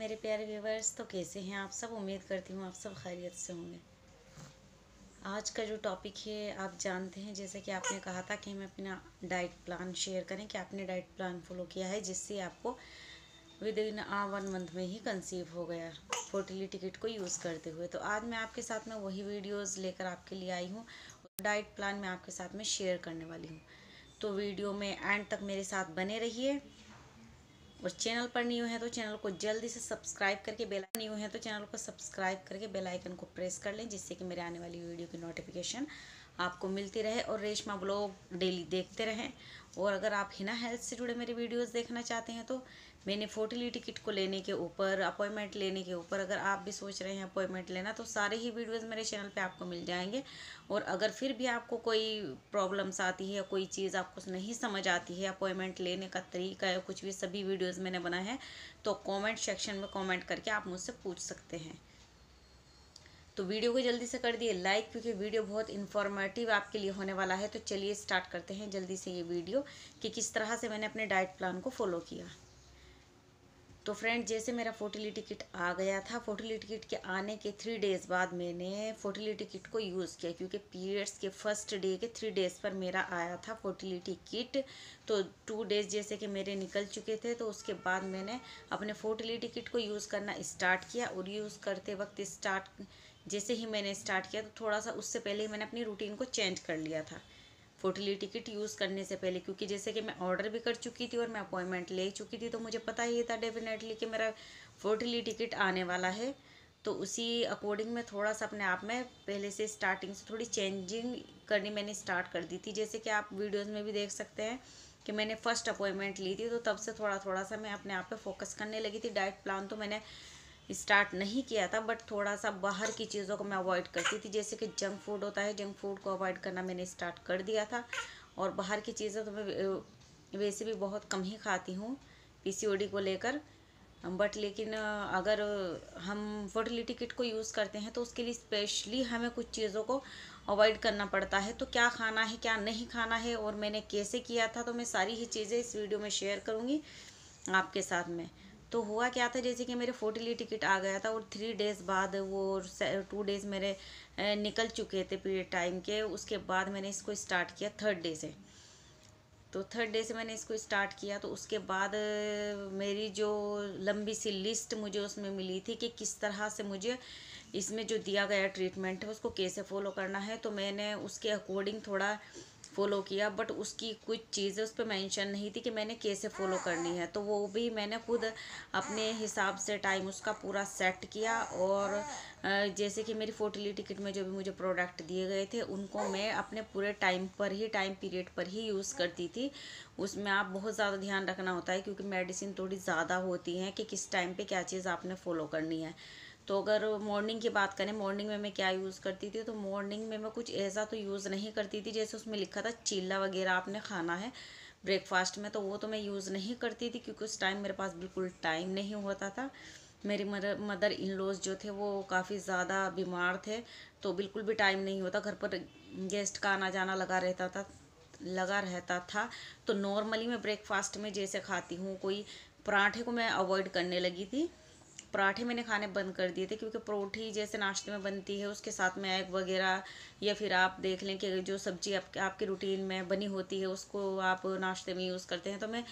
मेरे प्यारे व्यूवर्स। तो कैसे हैं आप सब? उम्मीद करती हूँ आप सब खैरियत से होंगे। आज का जो टॉपिक है आप जानते हैं, जैसे कि आपने कहा था कि हम अपना डाइट प्लान शेयर करें कि आपने डाइट प्लान फॉलो किया है जिससे आपको विद इन 1 मंथ में ही कंसीव हो गया फर्टिलिटी किट को यूज़ करते हुए। तो आज मैं आपके साथ में वही वीडियोज़ लेकर आपके लिए आई हूँ। डाइट प्लान मैं आपके साथ में शेयर करने वाली हूँ। तो वीडियो में एंड तक मेरे साथ बने रहिए। और चैनल पर न्यू है तो चैनल को जल्दी से सब्सक्राइब करके बेल आइकन को प्रेस कर लें, जिससे कि मेरे आने वाली वीडियो की नोटिफिकेशन आपको मिलती रहे और रेशमा ब्लॉग डेली देखते रहें। और अगर आप हिना हेल्थ से जुड़े मेरे वीडियोस देखना चाहते हैं तो मैंने फर्टिलिटी किट को लेने के ऊपर, अपॉइंटमेंट लेने के ऊपर, अगर आप भी सोच रहे हैं अपॉइंटमेंट लेना, तो सारे ही वीडियोस मेरे चैनल पे आपको मिल जाएंगे। और अगर फिर भी आपको कोई प्रॉब्लम्स आती है या कोई चीज़ आपको नहीं समझ आती है, अपॉइंटमेंट लेने का तरीका या कुछ भी, सभी वीडियोज़ मैंने बनाए हैं, तो कॉमेंट सेक्शन में कॉमेंट करके आप मुझसे पूछ सकते हैं। तो वीडियो को जल्दी से कर दिए लाइक, क्योंकि वीडियो बहुत इन्फॉर्मेटिव आपके लिए होने वाला है। तो चलिए स्टार्ट करते हैं जल्दी से ये वीडियो कि किस तरह से मैंने अपने डाइट प्लान को फॉलो किया। तो फ्रेंड, जैसे मेरा फर्टिलिटी किट आ गया था, फर्टिलिटी किट के आने के 3 डेज़ बाद मैंने फर्टिलिटी किट को यूज़ किया, क्योंकि पीरियड्स के फर्स्ट डे के 3 डेज़ पर मेरा आया था फर्टिलिटी किट। तो 2 डेज़ जैसे कि मेरे निकल चुके थे, तो उसके बाद मैंने अपने फर्टिलिटी किट को यूज़ करना स्टार्ट किया। और यूज़ करते वक्त जैसे ही मैंने स्टार्ट किया, तो थोड़ा सा उससे पहले ही मैंने अपनी रूटीन को चेंज कर लिया था फर्टिलिटी किट यूज़ करने से पहले, क्योंकि जैसे कि मैं ऑर्डर भी कर चुकी थी और मैं अपॉइंटमेंट ले चुकी थी, तो मुझे पता ही था डेफिनेटली कि मेरा फर्टिलिटी किट आने वाला है। तो उसी अकॉर्डिंग मैं थोड़ा सा अपने आप में पहले से स्टार्टिंग से थोड़ी चेंजिंग करनी मैंने स्टार्ट कर दी थी। जैसे कि आप वीडियोज़ में भी देख सकते हैं कि मैंने फ़र्स्ट अपॉइंटमेंट ली थी, तो तब से थोड़ा थोड़ा सा मैं अपने आप पे फोकस करने लगी थी। डाइट प्लान तो मैंने स्टार्ट नहीं किया था, बट थोड़ा सा बाहर की चीज़ों को मैं अवॉइड करती थी। जैसे कि जंक फूड होता है, जंक फूड को अवॉइड करना मैंने स्टार्ट कर दिया था। और बाहर की चीज़ें तो मैं वैसे भी बहुत कम ही खाती हूँ पीसीओडी को लेकर। बट लेकिन अगर हम फर्टिलिटी किट को यूज़ करते हैं तो उसके लिए स्पेशली हमें कुछ चीज़ों को अवॉइड करना पड़ता है। तो क्या खाना है, क्या नहीं खाना है, और मैंने कैसे किया था, तो मैं सारी ही चीज़ें इस वीडियो में शेयर करूँगी आपके साथ में। तो हुआ क्या था, जैसे कि मेरे फर्टिलिटी किट आ गया था और 3 डेज़ बाद वो 2 डेज़ मेरे निकल चुके थे पीरियड टाइम के। उसके बाद मैंने इसको स्टार्ट किया 3rd डे से। तो 3rd डे से मैंने इसको स्टार्ट किया। तो उसके बाद मेरी जो लंबी सी लिस्ट मुझे उसमें मिली थी कि किस तरह से मुझे इसमें जो दिया गया ट्रीटमेंट है उसको कैसे फॉलो करना है, तो मैंने उसके अकॉर्डिंग थोड़ा फॉलो किया। बट उसकी कुछ चीज़ें उस पर मेंशन नहीं थी कि मैंने कैसे फॉलो करनी है, तो वो भी मैंने खुद अपने हिसाब से टाइम उसका पूरा सेट किया। और जैसे कि मेरी फर्टिलिटी किट में जो भी मुझे प्रोडक्ट दिए गए थे उनको मैं अपने पूरे टाइम पर ही, टाइम पीरियड पर ही यूज़ करती थी। उसमें आप बहुत ज़्यादा ध्यान रखना होता है, क्योंकि मेडिसिन थोड़ी ज़्यादा होती हैं कि किस टाइम पे क्या चीज़ आपने फॉलो करनी है। तो अगर मॉर्निंग की बात करें, मॉर्निंग में मैं क्या यूज़ करती थी, तो मॉर्निंग में मैं कुछ ऐसा तो यूज़ नहीं करती थी जैसे उसमें लिखा था चीला वगैरह आपने खाना है ब्रेकफास्ट में, तो वो तो मैं यूज़ नहीं करती थी, क्योंकि उस टाइम मेरे पास बिल्कुल टाइम नहीं होता था। मेरी मदर इन लॉज जो थे वो काफ़ी ज़्यादा बीमार थे, तो बिल्कुल भी टाइम नहीं होता। घर पर गेस्ट का आना जाना लगा रहता था। तो नॉर्मली मैं ब्रेकफास्ट में जैसे खाती हूँ, कोई पराठे को मैं अवॉइड करने लगी थी। पराठे मैंने खाने बंद कर दिए थे, क्योंकि परोठी जैसे नाश्ते में बनती है उसके साथ में एग वगैरह, या फिर आप देख लें कि जो सब्जी आपके रूटीन में बनी होती है उसको आप नाश्ते में यूज़ करते हैं, तो मैं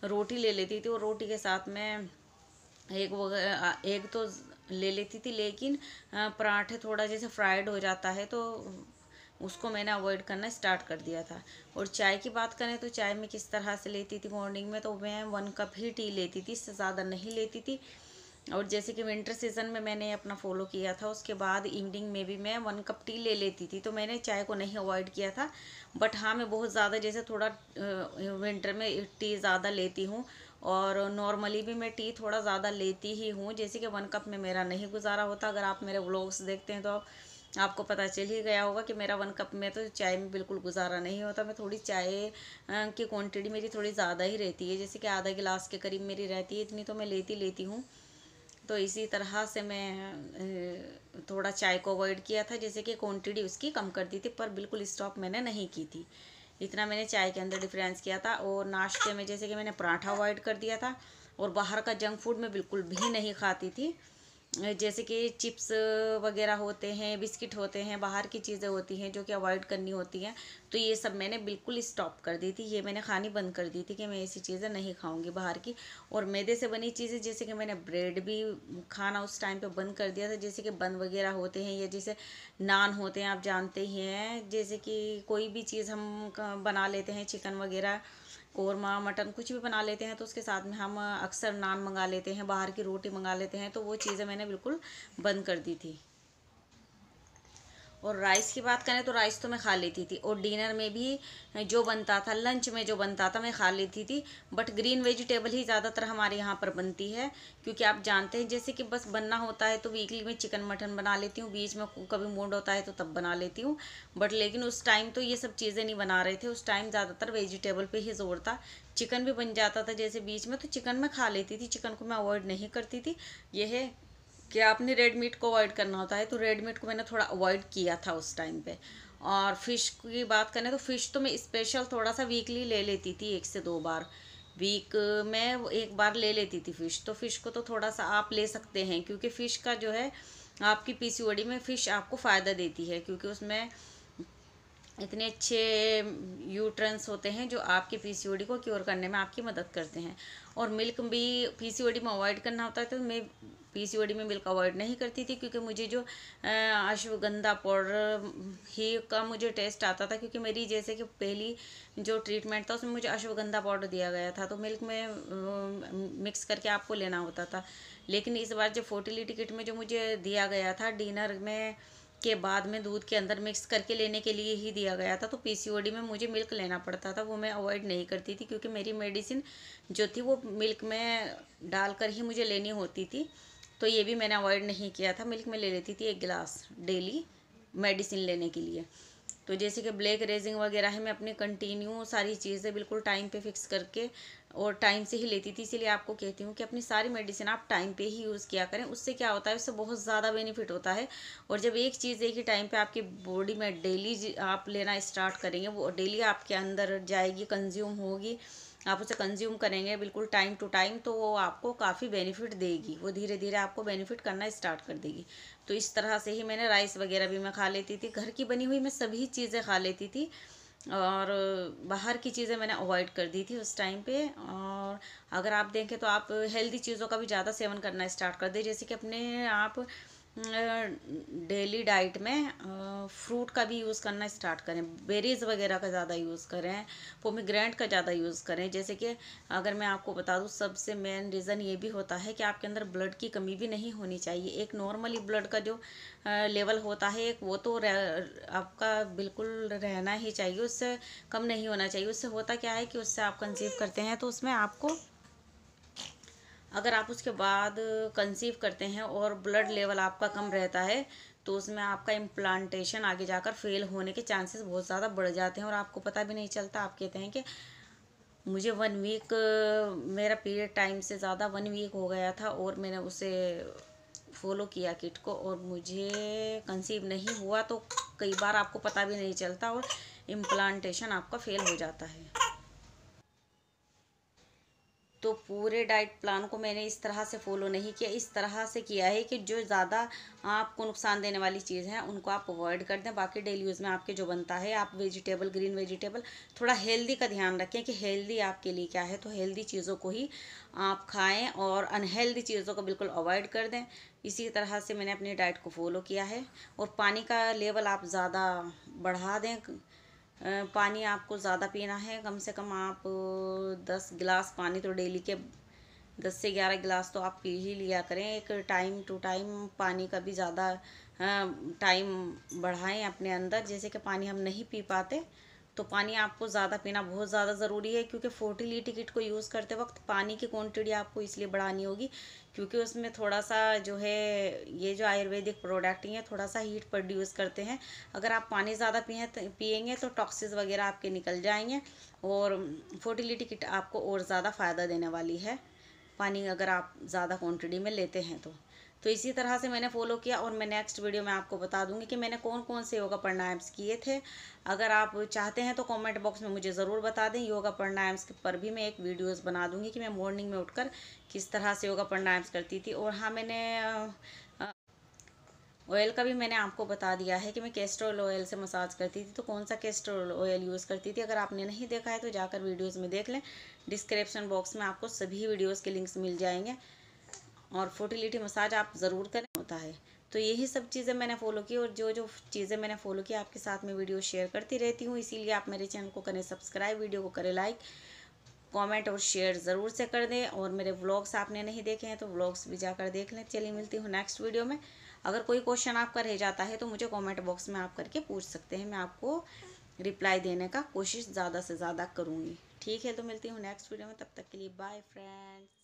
रोटी ले लेती थी। और रोटी के साथ में एग तो ले लेती थी, लेकिन पराठे थोड़ा जैसे फ्राइड हो जाता है तो उसको मैंने अवॉइड करना स्टार्ट कर दिया था। और चाय की बात करें तो चाय में किस तरह से लेती थी, मॉर्निंग में तो मैं 1 कप ही टी लेती थी, इससे ज़्यादा नहीं लेती थी। और जैसे कि विंटर सीजन में मैंने अपना फॉलो किया था, उसके बाद इवनिंग में भी मैं 1 कप टी ले लेती थी, तो मैंने चाय को नहीं अवॉइड किया था। बट हाँ, मैं बहुत ज़्यादा जैसे थोड़ा विंटर में टी ज़्यादा लेती हूँ, और नॉर्मली भी मैं टी थोड़ा ज़्यादा लेती ही हूँ। जैसे कि 1 कप में मेरा नहीं गुजारा होता। अगर आप मेरे व्लॉग्स देखते हैं तो आपको पता चल ही गया होगा कि मेरा 1 कप में तो चाय में बिल्कुल गुजारा नहीं होता। मैं थोड़ी चाय की क्वांटिटी मेरी थोड़ी ज़्यादा ही रहती है, जैसे कि आधा गिलास के करीब मेरी रहती है, इतनी तो मैं लेती हूँ। तो इसी तरह से मैं थोड़ा चाय को अवॉइड किया था, जैसे कि क्वांटिटी उसकी कम कर दी थी, पर बिल्कुल स्टॉप मैंने नहीं की थी। इतना मैंने चाय के अंदर डिफरेंस किया था। और नाश्ते में जैसे कि मैंने पराठा अवॉइड कर दिया था। और बाहर का जंक फूड मैं बिल्कुल भी नहीं खाती थी। जैसे कि चिप्स वगैरह होते हैं, बिस्किट होते हैं, बाहर की चीज़ें होती हैं जो कि अवॉइड करनी होती हैं, तो ये सब मैंने बिल्कुल स्टॉप कर दी थी। ये मैंने खानी बंद कर दी थी कि मैं ऐसी चीज़ें नहीं खाऊंगी बाहर की। और मैदे से बनी चीज़ें, जैसे कि मैंने ब्रेड भी खाना उस टाइम पे बंद कर दिया था। जैसे कि बन वगैरह होते हैं या जैसे नान होते हैं, आप जानते ही हैं। जैसे कि कोई भी चीज़ हम बना लेते हैं, चिकन वगैरह, कोरमा, मटन, कुछ भी बना लेते हैं, तो उसके साथ में हम अक्सर नान मंगा लेते हैं, बाहर की रोटी मंगा लेते हैं, तो वो चीज़ें मैंने बिल्कुल बंद कर दी थी। और राइस की बात करें तो राइस तो मैं खा लेती थी, और डिनर में भी जो बनता था, लंच में जो बनता था, मैं खा लेती थी। बट ग्रीन वेजिटेबल ही ज़्यादातर हमारे यहाँ पर बनती है, क्योंकि आप जानते हैं जैसे कि बस बनना होता है तो वीकली में चिकन मटन बना लेती हूँ, बीच में कभी मूड होता है तो तब बना लेती हूँ। बट लेकिन उस टाइम तो ये सब चीज़ें नहीं बना रहे थे, उस टाइम ज़्यादातर वेजिटेबल पे ही जोर था। चिकन भी बन जाता था जैसे बीच में, तो चिकन मैं खा लेती थी, चिकन को मैं अवॉइड नहीं करती थी। यह है कि आपने रेड मीट को अवॉइड करना होता है, तो रेड मीट को मैंने थोड़ा अवॉइड किया था उस टाइम पे। और फिश की बात करें तो फिश तो मैं स्पेशल थोड़ा सा वीकली ले लेती थी, 1 से 2 बार वीक में एक बार ले लेती थी फ़िश। तो फ़िश को तो थोड़ा सा आप ले सकते हैं, क्योंकि फ़िश का जो है आपकी पीसीओडी में फ़िश आपको फ़ायदा देती है, क्योंकि उसमें इतने अच्छे न्यूट्रिएंट्स होते हैं जो आपके पीसीओडी को क्योर करने में आपकी मदद करते हैं। और मिल्क भी पीसीओडी में अवॉइड करना होता है, तो मैं पीसीओडी में मिल्क अवॉइड नहीं करती थी, क्योंकि मुझे जो अश्वगंधा पाउडर ही का मुझे टेस्ट आता था, क्योंकि मेरी जैसे कि पहली जो ट्रीटमेंट था उसमें मुझे अश्वगंधा पाउडर दिया गया था, तो मिल्क में मिक्स करके आपको लेना होता था। लेकिन इस बार जो फर्टिलिटी किट में जो मुझे दिया गया था डिनर में के बाद में दूध के अंदर मिक्स करके लेने के लिए ही दिया गया था, तो पीसीओडी में मुझे मिल्क लेना पड़ता था, वो मैं अवॉइड नहीं करती थी, क्योंकि मेरी मेडिसिन जो थी वो मिल्क में डालकर ही मुझे लेनी होती थी। तो ये भी मैंने अवॉइड नहीं किया था, मिल्क में ले लेती थी 1 गिलास डेली मेडिसिन लेने के लिए। तो जैसे कि ब्लैक रेजिंग वगैरह है, मैं अपने कंटिन्यू सारी चीज़ें बिल्कुल टाइम पे फिक्स करके और टाइम से ही लेती थी। इसीलिए आपको कहती हूँ कि अपनी सारी मेडिसिन आप टाइम पे ही यूज़ किया करें। उससे क्या होता है, उससे बहुत ज़्यादा बेनिफिट होता है। और जब एक चीज़ एक ही टाइम पे आपकी बॉडी में डेली आप लेना स्टार्ट करेंगे, वो डेली आपके अंदर जाएगी, कंज्यूम होगी, आप उसे कंज्यूम करेंगे बिल्कुल टाइम टू टाइम, तो वो आपको काफ़ी बेनिफिट देगी, वो धीरे धीरे आपको बेनिफिट करना स्टार्ट कर देगी। तो इस तरह से ही मैंने राइस वगैरह भी मैं खा लेती थी, घर की बनी हुई मैं सभी चीज़ें खा लेती थी, और बाहर की चीज़ें मैंने अवॉइड कर दी थी उस टाइम पे। और अगर आप देखें तो आप हेल्दी चीज़ों का भी ज़्यादा सेवन करना स्टार्ट कर दें, जैसे कि अपने आप डेली डाइट में फ्रूट का भी यूज़ करना स्टार्ट करें, बेरीज वगैरह का ज़्यादा यूज़ करें, पोमीग्रेनेट का ज़्यादा यूज़ करें। जैसे कि अगर मैं आपको बता दूँ, सबसे मेन रीज़न ये भी होता है कि आपके अंदर ब्लड की कमी भी नहीं होनी चाहिए। एक नॉर्मली ब्लड का जो लेवल होता है, एक वो तो आपका बिल्कुल रहना ही चाहिए, उससे कम नहीं होना चाहिए। उससे होता क्या है कि उससे आप कंसीव करते हैं, तो उसमें आपको, अगर आप उसके बाद कंसीव करते हैं और ब्लड लेवल आपका कम रहता है, तो उसमें आपका इम्प्लांटेशन आगे जाकर फेल होने के चांसेस बहुत ज़्यादा बढ़ जाते हैं, और आपको पता भी नहीं चलता। आप कहते हैं कि मुझे 1 वीक, मेरा पीरियड टाइम से ज़्यादा 1 वीक हो गया था, और मैंने उसे फॉलो किया किट को, और मुझे कंसीव नहीं हुआ, तो कई बार आपको पता भी नहीं चलता और इम्प्लांटेशन आपका फेल हो जाता है। तो पूरे डाइट प्लान को मैंने इस तरह से फॉलो नहीं किया, इस तरह से किया है कि जो ज़्यादा आपको नुकसान देने वाली चीज़ हैं उनको आप अवॉइड कर दें। बाकी डेली यूज़ में आपके जो बनता है, आप वेजिटेबल, ग्रीन वेजिटेबल, थोड़ा हेल्दी का ध्यान रखें कि हेल्दी आपके लिए क्या है, तो हेल्दी चीज़ों को ही आप खाएं और अनहेल्दी चीज़ों को बिल्कुल अवॉइड कर दें। इसी तरह से मैंने अपनी डाइट को फॉलो किया है। और पानी का लेवल आप ज़्यादा बढ़ा दें, पानी आपको ज़्यादा पीना है, कम से कम आप 10 गिलास पानी तो डेली के 10 से 11 गिलास तो आप पी ही लिया करें। एक टाइम टू टाइम पानी का भी ज़्यादा टाइम बढ़ाएं अपने अंदर। जैसे कि पानी हम नहीं पी पाते, तो पानी आपको ज़्यादा पीना बहुत ज़्यादा ज़रूरी है, क्योंकि फर्टिलिटी किट को यूज़ करते वक्त पानी की क्वांटिटी आपको इसलिए बढ़ानी होगी, क्योंकि उसमें थोड़ा सा जो है, ये जो आयुर्वेदिक प्रोडक्ट हैं थोड़ा सा हीट प्रोड्यूस करते हैं। अगर आप पानी ज़्यादा पिएंगे तो टॉक्सिस वगैरह आपके निकल जाएंगे, और फर्टिलिटी किट आपको और ज़्यादा फ़ायदा देने वाली है। पानी अगर आप ज़्यादा क्वांटिटी में लेते हैं तो इसी तरह से मैंने फॉलो किया। और मैं नेक्स्ट वीडियो में आपको बता दूंगी कि मैंने कौन कौन से योगा प्राणायाम्स किए थे। अगर आप चाहते हैं तो कमेंट बॉक्स में मुझे ज़रूर बता दें। योगा प्राणायाम्स पर भी मैं एक वीडियोस बना दूंगी कि मैं मॉर्निंग में उठकर किस तरह से योगा प्राणायाम्स करती थी। और हाँ, मैंने ऑयल का भी मैंने आपको बता दिया है कि मैं कैस्टर ऑयल से मसाज करती थी, तो कौन सा कैस्टर ऑयल यूज़ करती थी। अगर आपने नहीं देखा है तो जाकर वीडियोस में देख लें। डिस्क्रिप्शन बॉक्स में आपको सभी वीडियोस के लिंक्स मिल जाएंगे। और फर्टिलिटी मसाज आप ज़रूर करें, होता है। तो यही सब चीज़ें मैंने फॉलो की, और जो जो चीज़ें मैंने फॉलो की आपके साथ में वीडियो शेयर करती रहती हूँ। इसीलिए आप मेरे चैनल को करें सब्सक्राइब, वीडियो को करें लाइक, कमेंट और शेयर ज़रूर से कर दें। और मेरे व्लॉग्स आपने नहीं देखे हैं तो व्लॉग्स भी जाकर देख लें। चलिए मिलती हूँ नेक्स्ट वीडियो में। अगर कोई क्वेश्चन आपका रह जाता है तो मुझे कमेंट बॉक्स में आप करके पूछ सकते हैं, मैं आपको रिप्लाई देने का कोशिश ज़्यादा से ज़्यादा करूँगी। ठीक है, तो मिलती हूँ नेक्स्ट वीडियो में। तब तक के लिए बाय फ्रेंड्स।